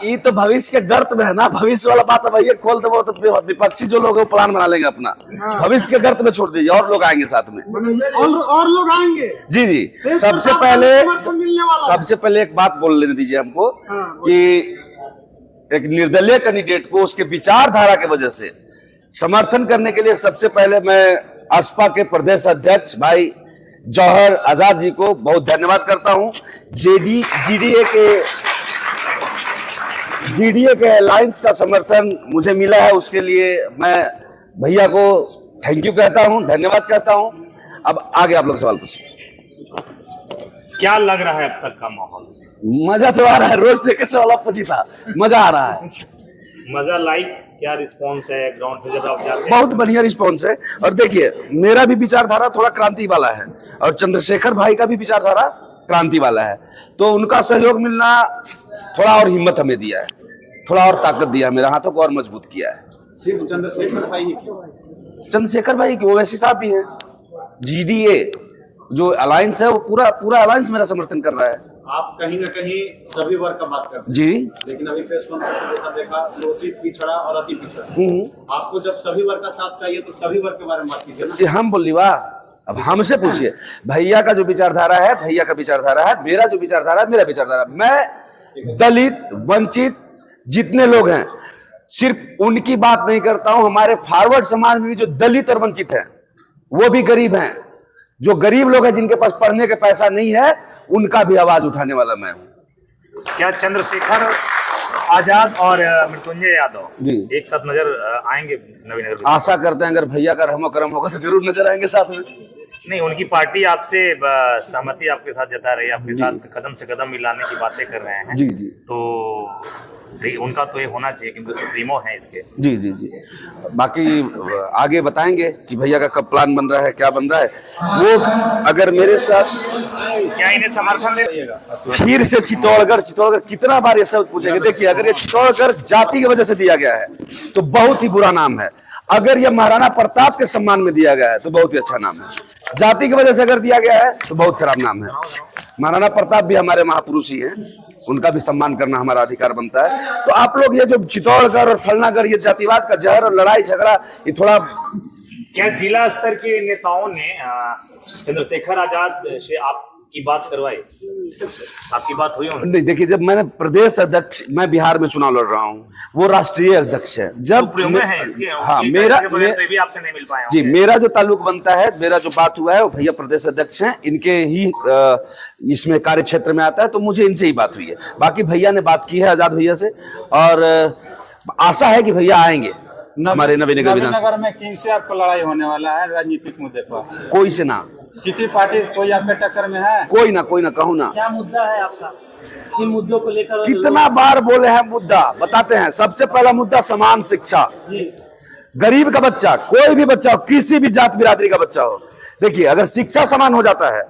ये तो भविष्य के गर्त में है ना, भविष्य वाला बात है भैया, खोल दो तो विपक्षी जो लोग हैं वो प्लान बना लेंगे अपना। भविष्य के गर्त में छोड़ दीजिए, और लोग आएंगे साथ में, और लोग आएंगे। जी जी। सबसे पहले एक बात बोल लेने दीजिए हमको कि एक निर्दलीय कैंडिडेट को उसके विचारधारा की वजह से समर्थन करने के लिए सबसे पहले मैं असपा के प्रदेश अध्यक्ष भाई जौहर आजाद जी को बहुत धन्यवाद करता हूं। जीडीए के अलायंस का समर्थन मुझे मिला है, उसके लिए मैं भैया को थैंक यू कहता हूं, धन्यवाद कहता हूं। अब आगे आप लोग सवाल पूछिए। क्या लग रहा है अब तक का माहौल? मजा तो आ रहा है, रोज देखे सवाल पूछी था, मजा आ रहा है। मजा लाइक क्या रिस्पांस है ग्राउंड से जब आप जाते हैं? बहुत बढ़िया रिस्पांस है। और देखिए मेरा भी विचारधारा थोड़ा क्रांति वाला है और चंद्रशेखर भाई का भी विचारधारा क्रांति वाला है, तो उनका सहयोग मिलना थोड़ा और हिम्मत हमें दिया है, थोड़ा और ताकत दिया है, मेरे हाथों को और मजबूत किया है। सिर्फ चंद्रशेखर भाई ही क्यों? चंद्रशेखर भाई की ओवैसी साहब भी है, जीडीए जो अलायंस है वो पूरा अलायंस मेरा समर्थन कर रहा है। आप कहीं ना कहीं सभी वर्ग का बात करते हैं जी, लेकिन अभी प्रेस कॉन्फ्रेंस में देखा शोषित, पिछड़ा और अति पिछड़ा। आपको जब सभी वर्ग का साथ चाहिए तो सभी वर्ग के बारे में बात कीजिए ना। हम बोली वाह, अब हमसे पूछिए। भैया का जो विचारधारा है भैया का विचारधारा है, मेरा जो विचारधारा है मेरा विचारधारा। मैं दलित वंचित जितने लोग हैं सिर्फ उनकी बात नहीं करता हूं, हमारे फॉरवर्ड समाज में भी जो दलित और वंचित हैं वो भी गरीब हैं, जो गरीब लोग हैं जिनके पास पढ़ने का पैसा नहीं है उनका भी आवाज उठाने वाला मैं हूं। क्या चंद्रशेखर आजाद और मृत्युंजय यादव एक साथ नजर आएंगे नवीनगर? आशा करते हैं, अगर भैया का रहमो करम होगा तो जरूर नजर आएंगे साथ में। नहीं, उनकी पार्टी आपसे सहमति आपके साथ जता रही है, आपके साथ कदम से कदम मिलाने की बातें कर रहे हैं। जी जी। तो उनका तो ये होना चाहिए क्योंकि सुप्रीमो है इसके। जी जी जी। बाकी आगे बताएंगे कि भैया का कब प्लान बन रहा है, क्या बन रहा है। वो अगर मेरे साथ क्या इन्हें समर्थन देगा? फिर से चित्तौड़गढ़ कितना बार ये सब पूछेंगे। देखिए अगर ये चित्तौड़गढ़ जाति की वजह से दिया गया है तो बहुत ही बुरा नाम है, अगर ये महाराणा प्रताप के सम्मान में दिया गया है तो बहुत ही अच्छा नाम है, जाति की वजह से अगर दिया गया है तो बहुत खराब नाम है। महाराणा प्रताप भी हमारे महापुरुष ही हैं, उनका भी सम्मान करना हमारा अधिकार बनता है। तो आप लोग ये जो चित्तौड़गढ़ और फलनागढ़ ये जातिवाद का जहर और लड़ाई झगड़ा ये थोड़ा। क्या जिला स्तर के नेताओं ने चंद्रशेखर आजाद से आपकी बात करवाई? आपकी बात हुई? नहीं, देखिए जब मैंने प्रदेश अध्यक्ष, मैं बिहार में चुनाव लड़ रहा हूँ, वो राष्ट्रीय अध्यक्ष है। जब हाँ मेरा भी आपसे नहीं मिल पाया जी, मेरा जो ताल्लुक बनता है, मेरा जो बात हुआ है वो भैया प्रदेश अध्यक्ष हैं, इनके ही इसमें कार्य क्षेत्र में आता है, तो मुझे इनसे ही बात हुई है। बाकी भैया ने बात की है आजाद भैया से और आशा है कि भैया आएंगे हमारे नवीनगर विधानसभा में। किनसे आपको लड़ाई होने वाला है राजनीतिक मुद्दे पर? कोई से ना, किसी पार्टी कोई आपके टक्कर में है? कोई ना कहूँ ना। क्या मुद्दा है आपका? इन मुद्दों को लेकर कितना बार बोले हैं मुद्दा, बताते हैं। सबसे पहला मुद्दा समान शिक्षा। गरीब का बच्चा, कोई भी बच्चा हो, किसी भी जात बिरादरी का बच्चा हो, देखिए अगर शिक्षा समान हो जाता है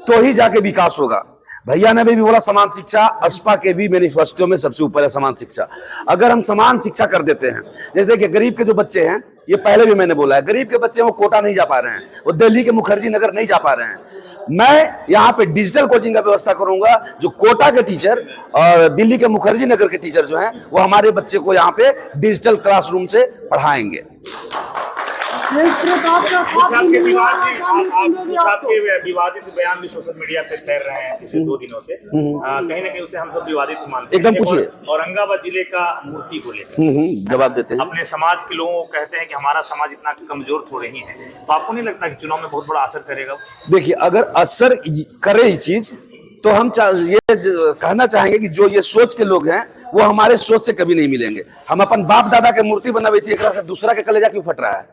तो ही जाके विकास होगा। भैया ने भी बोला समान शिक्षा, असपा के भी मैनिफेस्टो में सबसे ऊपर है समान शिक्षा। अगर हम समान शिक्षा कर देते हैं, जैसे देखिए गरीब के जो बच्चे हैं, ये पहले भी मैंने बोला है, गरीब के बच्चे वो कोटा नहीं जा पा रहे हैं, वो दिल्ली के मुखर्जी नगर नहीं जा पा रहे हैं। मैं यहाँ पे डिजिटल कोचिंग का व्यवस्था करूंगा, जो कोटा के टीचर और दिल्ली के मुखर्जी नगर के टीचर जो हैं वो हमारे बच्चे को यहाँ पे डिजिटल क्लासरूम से पढ़ाएंगे। आपके विवादित बयान भी सोशल मीडिया पे तैर रहे हैं पिछले 2 दिनों से, कहीं ना कहीं उसे हम सब विवादित मानते हैं। एकदम पूछिए। औरंगाबाद जिले का मूर्ति को लेकर जवाब देते हैं। अपने समाज के लोगों को कहते हैं कि हमारा समाज इतना कमजोर थोड़े ही है, तो आपको नहीं लगता कि चुनाव में बहुत बड़ा असर करेगा? देखिए अगर असर करे ये चीज तो हम ये कहना चाहेंगे कि जो ये सोच के लोग हैं वो हमारे सोच से कभी नहीं मिलेंगे। हम अपन बाप दादा के मूर्ति बनाई थी, एक से दूसरा के कलेजा क्यों फट रहा है?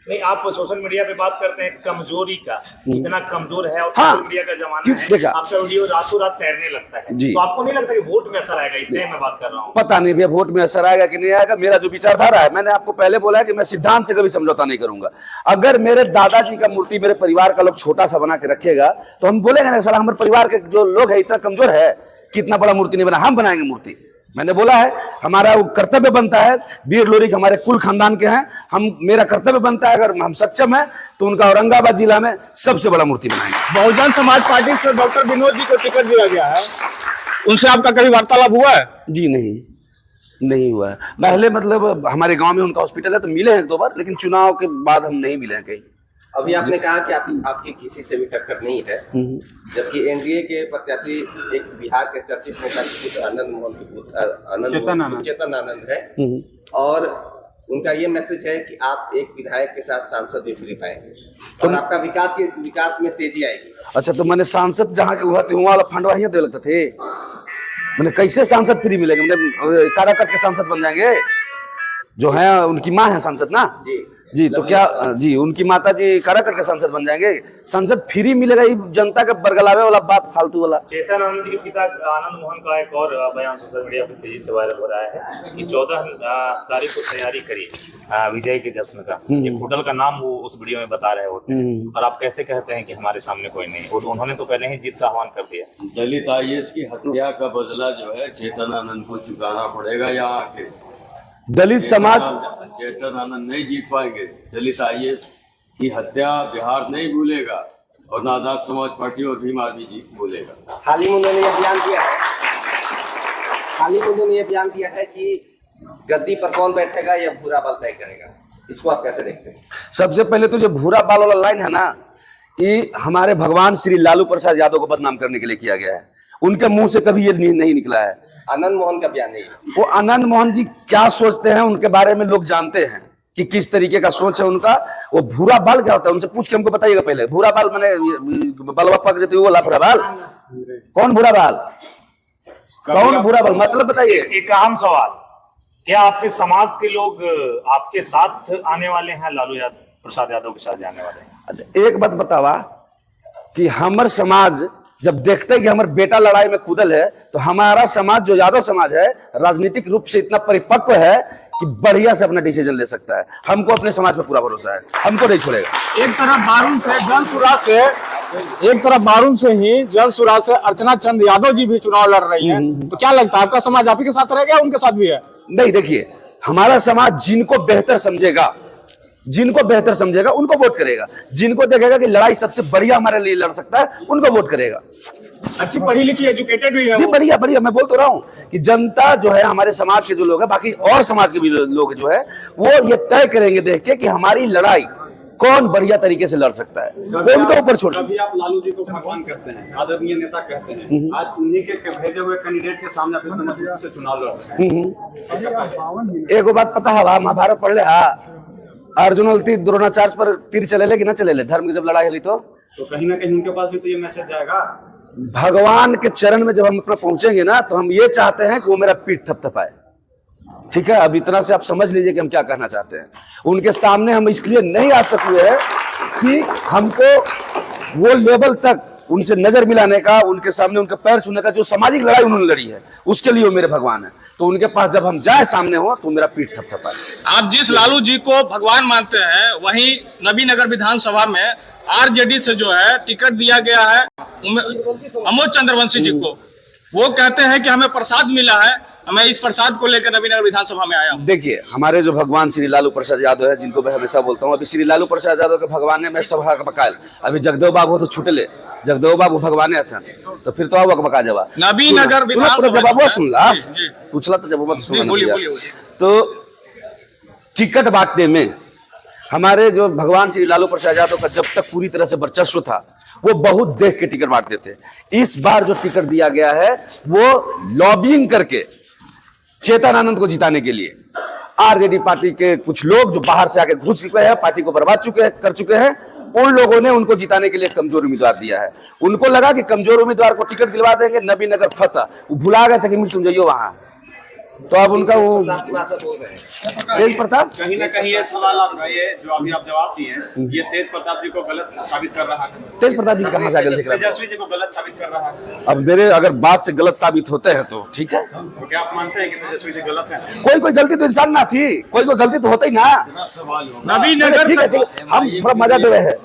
नहीं, आप सोशल मीडिया पे बात करते हैं कमजोरी का, इतना कमजोर है और हाँ, सोशल मीडिया का जमाना है, आपका वीडियो रातों रात तैरने लगता है, तो आपको नहीं लगता कि वोट में असर आएगा? इसलिए मैं बात कर रहा हूँ। पता नहीं भैया वोट में असर आएगा कि नहीं आएगा। मेरा जो विचारधारा है, मैंने आपको पहले बोला है कि मैं सिद्धांत से कभी समझौता नहीं करूंगा। अगर मेरे दादाजी का मूर्ति मेरे परिवार का लोग छोटा सा बना के रखेगा तो हम बोलेंगे ना साला हमारे परिवार के जो लोग है इतना कमजोर है कि इतना बड़ा मूर्ति नहीं बना, हम बनाएंगे मूर्ति। मैंने बोला है हमारा वो कर्तव्य बनता है, वीर लोरिक हमारे कुल खानदान के हैं, मेरा कर्तव्य बनता है अगर हम सक्षम हैं तो उनका औरंगाबाद जिला में सबसे बड़ा मूर्ति बनाएंगे। बहुजन समाज पार्टी से डॉक्टर विनोद जी को टिकट दिया गया है, उनसे आपका कभी वार्तालाप हुआ है? जी नहीं। नहीं हुआ है पहले, मतलब हमारे गांव में उनका हॉस्पिटल है तो मिले हैं 2 बार, लेकिन चुनाव के बाद हम नहीं मिले हैं कहीं। अभी आपने कहा कि आपकी किसी से भी टक्कर नहीं है, जबकि एनडीए के प्रत्याशी एक बिहार के चर्चित नेता के पुत्र आनंद मोहन के पुत्र चेतन आनंद है, और उनका ये मैसेज है कि आप एक विधायक के साथ सांसद भी फ्री पाएंगे और आपका विकास में तेजी आएगी। अच्छा, तो मैंने सांसद जहाँ के हुआ थे वहाँ वाला फंड वहीं दे लगते थे, मैंने कैसे सांसद फ्री मिलेंगे? मैंने काराकाट के सांसद बन जाएंगे जो है, उनकी माँ है सांसद ना जी, तो क्या जी उनकी माता जी काराकाट के सांसद बन जाएंगे? सांसद फ्री मिलेगा, ये जनता के बरगलावे वाला बात, फालतू वाला। चेतन आनंद जी के पिता आनंद मोहन का एक और बयान सोशल मीडिया पर तेजी से वायरल हो रहा है कि 14 तारीख को तैयारी करिए विजय के जश्न का। एक होटल का नाम वो उस वीडियो में बता रहे होते हैं, और आप कैसे कहते हैं कि हमारे सामने कोई नहीं? और उन्होंने तो पहले ही जीत का आह्वान कर दिया। दलित आईएएस की हत्या का बदला जो है चेतन आनंद को चुकाना पड़ेगा। यहाँ आके दलित समाज चेतन आनंद नहीं जीत पाएंगे। दलित आईएएस की हत्या बिहार नहीं भूलेगा और ना आजाद समाज पार्टी और भीम आर्मी जी भूलेगा। हाल ही में उन्होंने ये बयान दिया है कि गद्दी पर कौन बैठेगा या भूरा बाल तय करेगा। इसको आप कैसे देखते हैं? सबसे पहले तो जो भूरा बाल वाला लाइन है ना, ये हमारे भगवान श्री लालू प्रसाद यादव को बदनाम करने के लिए किया गया है। उनके मुंह से कभी ये नहीं निकला है। आनंद मोहन का बयान है। वो आनंद मोहन जी क्या सोचते हैं उनके बारे में लोग जानते हैं कि किस तरीके का सोच है उनका। वो भूरा बाल क्या होता है उनसे पूछ के हमको बताइएगा पहले। भूरा बाल मैंने बलवा के वो वाला भूरा बाल, कौन भूरा बाल, कौन भूरा बाल, मतलब बताइए। एक अहम सवाल, क्या आपके समाज के लोग आपके साथ आने वाले हैं, लालू प्रसाद यादव के साथ जाने वाले हैं? अच्छा, एक बात बतावा कि हमार समाज जब देखते हैं कि हमारे बेटा लड़ाई में कूदल है, तो हमारा समाज जो यादव समाज है राजनीतिक रूप से इतना परिपक्व है कि बढ़िया से अपना डिसीजन ले सकता है। हमको अपने समाज पर पूरा भरोसा है, हमको नहीं छोड़ेगा। एक तरफ बारून से जन सुराज से अर्चना चंद यादव जी भी चुनाव लड़ रही हैं, तो क्या लगता है आपका समाज आप ही के साथ रहेगा, उनके साथ भी है? नहीं, देखिए हमारा समाज जिनको बेहतर समझेगा उनको वोट करेगा। जिनको देखेगा कि लड़ाई सबसे बढ़िया हमारे लिए लड़ सकता है उनको वोट करेगा। अच्छी पढ़ी लिखी एजुकेटेड भी है जी, बढ़िया मैं बोल तो रहा हूँ कि जनता जो है हमारे समाज के जो लोग हैं, बाकी और समाज के भी लोग जो है वो ये तय करेंगे देख के कि हमारी लड़ाई कौन बढ़िया तरीके से लड़ सकता है, वो उनके ऊपर छोड़। कभी आप लालू जी को भगवान कहते हैं, आदरणीय नेता कहते हैं, आज उन्हीं के भेजे हुए कैंडिडेट के सामने अपने मजबूती से चुनाव लड़ रहे हैं। एक बात पता है, महाभारत पढ़ ले, अर्जुन द्रोणाचार्य पर तीर चले कि ना चले, धर्म की जब लड़ाई हुई तो कहीं ना कहीं उनके पास भी तो ये मैसेज जाएगा। भगवान के चरण में जब हम अपना पहुंचेंगे ना, तो हम ये चाहते हैं कि वो मेरा पीठ थपथपाए। ठीक है, अब इतना से आप समझ लीजिए कि हम क्या कहना चाहते हैं। उनके सामने हम इसलिए नहीं आज तक हुए हैं कि हमको वो लेवल तक उनसे नजर मिलाने का, उनके सामने उनके पैर छूने का जो सामाजिक लड़ाई उन्होंने लड़ी है, उसके लिए वो मेरे भगवान है। तो उनके पास जब हम जाए सामने हो तो मेरा पीठ थपथपाए। आप जिस लालू जी को भगवान मानते हैं, वहीं नबीनगर विधानसभा में आरजेडी से जो है टिकट दिया गया है अमोद चंद्रवंशी जी को। वो कहते हैं कि हमें प्रसाद मिला है, मैं इस प्रसाद को लेकर नबीनगर विधानसभा में आया हूँ। देखिए, हमारे जो भगवान श्री लालू प्रसाद यादव है, जिनको मैं हमेशा बोलता हूँ, अभी श्री लालू प्रसाद यादव के भगवान ने मैं सभा का पकायल। अभी जगदेव बाबू तो छुटले, जगदेव बाबू भगवान था, तो फिर तो अब बका जवा नबीनगर विधानसभा सुनला पूछला तो जब सुन। तो टिकट बांटने में हमारे जो भगवान श्री लालू प्रसाद यादव का जब तक पूरी तरह से वर्चस्व था, वो बहुत देख के टिकट बांटते थे। इस बार जो टिकट दिया गया है वो लॉबिंग करके चेतन आनंद को जिताने के लिए आरजेडी पार्टी के कुछ लोग जो बाहर से आके घुस चुके हैं, पार्टी को बर्बाद कर चुके हैं, उन लोगों ने उनको जिताने के लिए कमजोर उम्मीदवार दिया है। उनको लगा कि कमजोर उम्मीदवार को टिकट दिलवा देंगे, नबीनगर फतह, वो भुला गए थे कि तुम जाइयो वहां। तो अब उनका वो तेज प्रताप कहीं ना कहीं ये सवाल आपका, ये जो अभी आप जवाब दिए हैं, ये तेज प्रताप जी को गलत साबित कर रहा है। तेज प्रताप जी कहाँ से गलत दिख रहा है? तेजस्वी जी को गलत साबित कर रहा है। अब मेरे अगर बात से गलत साबित होते हैं तो ठीक है। तो क्या आप मानते हैं कि तेजस्वी जी गलत है? कोई गलती तो इंसान ना थी, कोई गलती तो होता ही ना। नबीनगर ठीक है, हम थोड़ा मजा दे रहे हैं।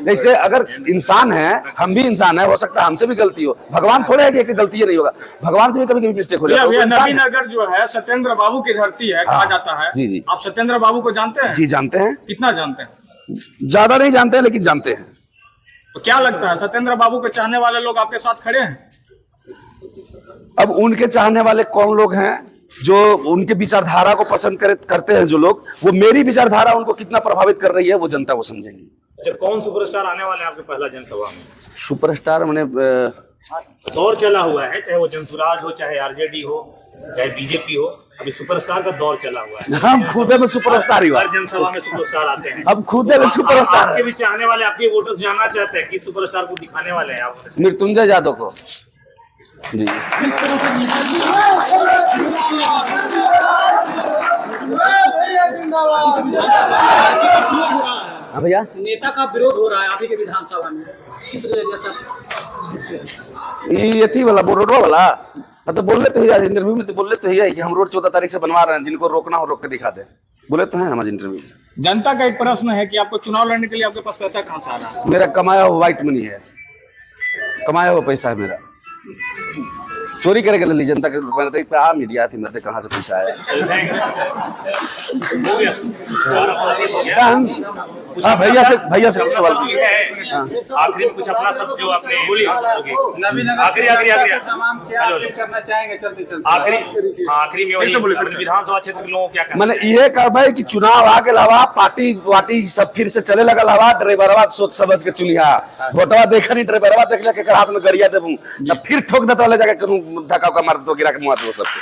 जैसे अगर इंसान है, हम भी इंसान है, हो सकता है हमसे भी गलती हो। भगवान थोड़े है कि गलती नहीं होगा, भगवान से भी कभी मिस्टेक हो जाता है। नबीनगर जो है सत्येंद्र बाबू की धरती है, कहा जाता है। जी। आप सत्येंद्र बाबू को जानते हैं? जी जानते हैं। कितना जानते हैं? ज्यादा नहीं जानते हैं, लेकिन जानते हैं। तो क्या लगता है सत्येंद्र बाबू के चाहने वाले लोग आपके साथ खड़े हैं? अब उनके चाहने वाले कौन लोग हैं जो उनके विचारधारा को पसंद करते हैं जो लोग, वो मेरी विचारधारा उनको कितना प्रभावित कर रही है वो जनता वो समझेंगी। अच्छा, कौन सुपरस्टार आने वाले हैं आपके पहला जनसभा में? सुपरस्टार मैंने दौर चला हुआ है, चाहे वो जनसुराज हो, चाहे आरजेडी हो, चाहे बीजेपी हो, अभी सुपरस्टार का दौर चला हुआ है। हम खुद में सुपरस्टार ही हुआ। हर जनसभा में सुपरस्टार आते हैं। अब खुद में सुपरस्टार आपके भी चाहने वाले, आपके वोटर्स जानना चाहते हैं कि सुपरस्टार को दिखाने वाले हैं आप? मृत्युंजय यादव को जी। हाँ भैया, नेता का विरोध हो रहा है आप ही के विधानसभा में, किस वजह से? ये थी वाला रोड वाला तो बोले तो है इंटरव्यू में, तो बोले तो है कि हम रोड 14 तारीख से बनवा रहे हैं, जिनको रोकना हो रोक के दिखा दे, बोले तो है हमारे इंटरव्यू में। जनता का एक प्रश्न है कि आपको चुनाव लड़ने के लिए आपके पास पैसा कहाँ से आ रहा है? मेरा कमाया हुआ व्हाइट मनी है, कमाया हुआ पैसा है मेरा, चोरी करके ले ली जनता के रुपए। मीडिया थी मेरे कहाँ से पैसा है। हाँ भैया से सवाल आखिरी कुछ अपना सब जो आपने करना चाहेंगे जल्दी जल्दी आखिरी में वही विधानसभा क्षेत्र के लोगों को क्या कहना? मैंने ये कहा भाई कि चुनाव आके लावा, पार्टी वाटी सब फिर से चले लगा लावा, ड्राइवरवा सोच समझ के चुनिया, वोटवा देखा नहीं, ड्राइवरवा देख ले के हाथ में गरिया देबू ना, फिर ठोक देता ले जाके धक्का उका मार दो, गिरा के मुआ दो सबके।